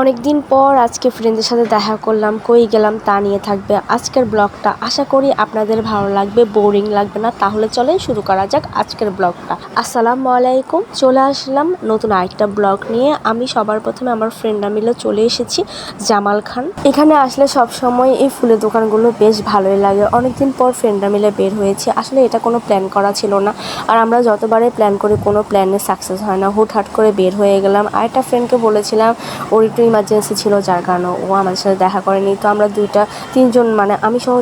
অনেক দিন পর আজকে ফ্রেন্ডদের সাথে দেখা করলাম, কই গেলাম তা নিয়ে থাকবে আজকের ব্লগটা। আশা করি আপনাদের ভালো লাগবে, বোরিং লাগবে না। তাহলে চলেন শুরু করা যাক আজকের ব্লগটা। আসসালামু আলাইকুম, চলে আসলাম নতুন আরেকটা ব্লগ নিয়ে। আমি সবার প্রথমে আমার ফ্রেন্ডরা মিলে চলে এসেছি জামাল খান। এখানে আসলে সব সময় এই ফুলের দোকানগুলো বেশ ভালোই লাগে। অনেকদিন পর ফ্রেন্ডরা মিলে বের হয়েছে। আসলে এটা কোনো প্ল্যান করা ছিল না, আর আমরা যতবারে প্ল্যান করি কোনো প্ল্যানে সাকসেস হয় না, হুটহাট করে বের হয়ে গেলাম। আরেকটা ফ্রেন্ডকে বলেছিলাম, ওর একটু ইমার্জেন্সি ছিল যার কারণে ও আমাদের সাথে দেখা করেনি। তো আমরা তিনজন মানে আমি সহ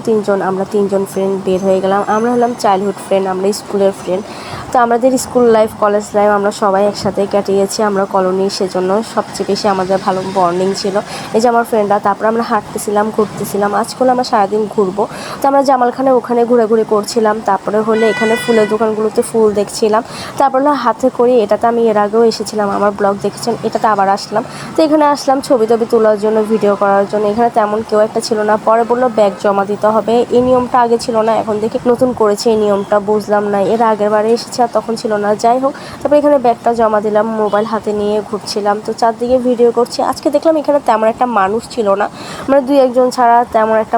আমরা তিনজন ফ্রেন্ড বের হয়ে গেলাম। আমরা হলাম চাইল্ডহুড ফ্রেন্ড, আমরা স্কুলের ফ্রেন্ড। তো আমাদের স্কুল লাইফ, কলেজ লাইফ আমরা সবাই একসাথে কাটিয়েছি। আমরা কলোনি, সেজন্য সবচেয়ে বেশি আমাদের ভালো বন্ডিং ছিল। এই যে আমার ফ্রেন্ডরা, তারপর আমরা হাঁটতেছিলাম, ঘুরতেছিলাম। আজকাল আমরা সারাদিন ঘুরবো। তো আমরা জামালখানে ওখানে ঘোরাঘুরি করছিলাম। তারপরে হলে এখানে ফুলের দোকানগুলোতে ফুল দেখছিলাম। তারপর হাতে করি, এটাতে আমি এর আগেও এসেছিলাম, আমার ব্লগ দেখেছেন। এটাতে আবার আসলাম। তো এখানে আসলাম ছবি তোলার জন্য, ভিডিও করার জন্য। এখানে তেমন কেউ একটা ছিল না। পরে বললো ব্যাগ জমা দিতে হবে। এই নিয়মটা আগে ছিল না, এখন দেখি নতুন করেছে এই নিয়মটা, বুঝলাম না। এর আগের বারে এসেছে আর তখন ছিল না। যাই হোক, তারপর এখানে ব্যাগটা জমা দিলাম, মোবাইল হাতে নিয়ে ঘুরছিলাম। তো চারদিকে ভিডিও করছি। আজকে দেখলাম এখানে তেমন একটা মানুষ ছিল না, মানে দুই একজন ছাড়া তেমন একটা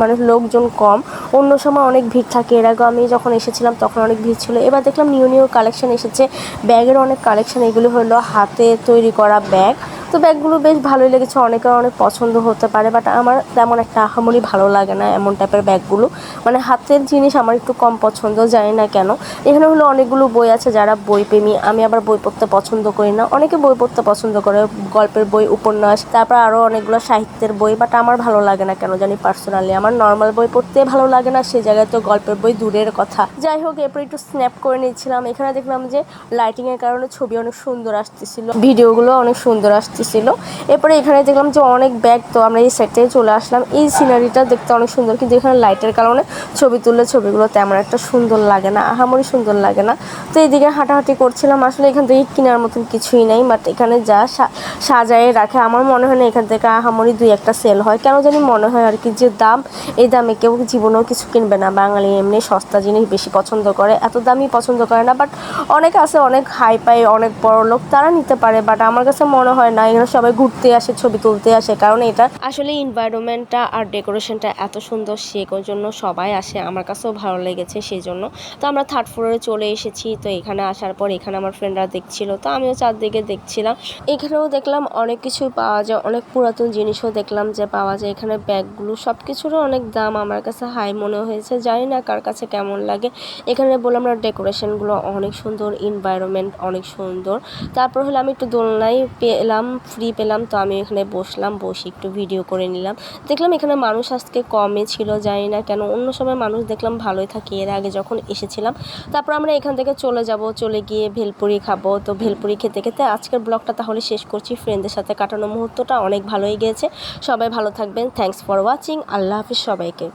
মানে লোকজন কম। অন্য সময় অনেক ভিড় থাকে। এর আগে আমি যখন এসেছিলাম তখন অনেক ভিড় ছিল। এবার দেখলাম নিউ কালেকশন এসেছে, ব্যাগের অনেক কালেকশন। এগুলো হলো হাতে তৈরি করা ব্যাগ। তো ব্যাগগুলো বেশ ভালোই লেগেছে, অনেকের অনেক পছন্দ হতে পারে, বাট আমার তেমন একটা আহামরি ভালো লাগে না এমন টাইপের ব্যাগগুলো। মানে হাতের জিনিস আমার একটু কম পছন্দ, জানি না কেন। এখানে হলো অনেকগুলো বই আছে, যারা বই প্রেমী। আমি আবার বই পড়তে পছন্দ করি না। অনেকে বই পড়তে পছন্দ করে, গল্পের বই, উপন্যাস, তারপর আরও অনেকগুলো সাহিত্যের বই, বাট আমার ভালো লাগে না কেন জানি। পার্সোনালি আমার নর্মাল বই পড়তে ভালো লাগে না, সেই জায়গায় তো গল্পের বই দূরের কথা। যাই হোক, এরপর একটু স্ন্যাপ করে নিচ্ছিলাম। এখানে দেখলাম যে লাইটিংয়ের কারণে ছবি অনেক সুন্দর আসতেছিল, ভিডিওগুলো অনেক সুন্দর আসতেছিল। এরপরে এখানে দেখলাম যে অনেক ব্যাগ। তো আমরা এই সাইডে চলে আসলাম। এই সিনারিটা দেখতে অনেক সুন্দর, কিন্তু এখানে লাইটের কারণে ছবি তুললে ছবিগুলো তেমন একটা সুন্দর লাগে না, আহামরি সুন্দর লাগে না। তো এইদিকে হাঁটাহাঁটি করছিলাম। আসলে এখান থেকে কেনার মতন কিছুই নাই, বাট এখানে যা সাজায়ে রাখে, আমার মনে হয় না এখান থেকে আহামরি দুই একটা সেল হয়, কেন জানি মনে হয় আর কি। যে দাম, এই দামে কেউ জীবনেও কিছু কিনবে না। বাঙালি এমনি সস্তা জিনিস বেশি পছন্দ করে, এত দামই পছন্দ করে না। বাট অনেক আছে, অনেক হাই পাই, অনেক বড় লোক, তারা নিতে পারে। বাট আমার কাছে মনে হয় না। এখানে সবাই ঘুরতে আসে, ছবি তুলতে আসে, কারণ এটা আসলে এনভায়রনমেন্টটা আর ডেকোরেশনটা এত সুন্দর, সেই জন্য সবাই আসে। আমার কাছেও ভালো লেগেছে সেই জন্য। তো আমরা থার্ড ফ্লোরে চলে এসেছি। তো এখানে আসার পর এখানে আমার ফ্রেন্ডরা দেখছিল, তো আমিও চারদিকে দেখছিলাম। এখানেও দেখলাম অনেক কিছু পাওয়া যায়, অনেক পুরাতন জিনিসও দেখলাম যে পাওয়া যায় এখানে। ব্যাগগুলো সব কিছুরও অনেক দাম, আমার কাছে হাই মনে হয়েছে, জানি না কার কাছে কেমন লাগে। এখানে বললাম না, ডেকোরেশনগুলো অনেক সুন্দর, এনভায়রনমেন্ট অনেক সুন্দর। তারপর হলো আমি একটু দোলনায় ফ্রি পেলাম, তো আমি এখানে বসলাম, বসে একটু ভিডিও করে নিলাম। দেখলাম এখানে মানুষ আজকে কমই ছিল, জানি না কেন। অন্য সময় মানুষ দেখলাম ভালোই থাকে, এর আগে যখন এসেছিলাম। তারপর আমরা এখান থেকে চলে গিয়ে ভেলপুরি খাবো। তো ভেলপুরি খেতে খেতে আজকের ব্লগটা তাহলে শেষ করছি। ফ্রেন্ডদের সাথে কাটানো মুহূর্তটা অনেক ভালোই গিয়েছে। সবাই ভালো থাকবেন। Thanks for watching. আল্লাহ হাফিজ সবাইকে।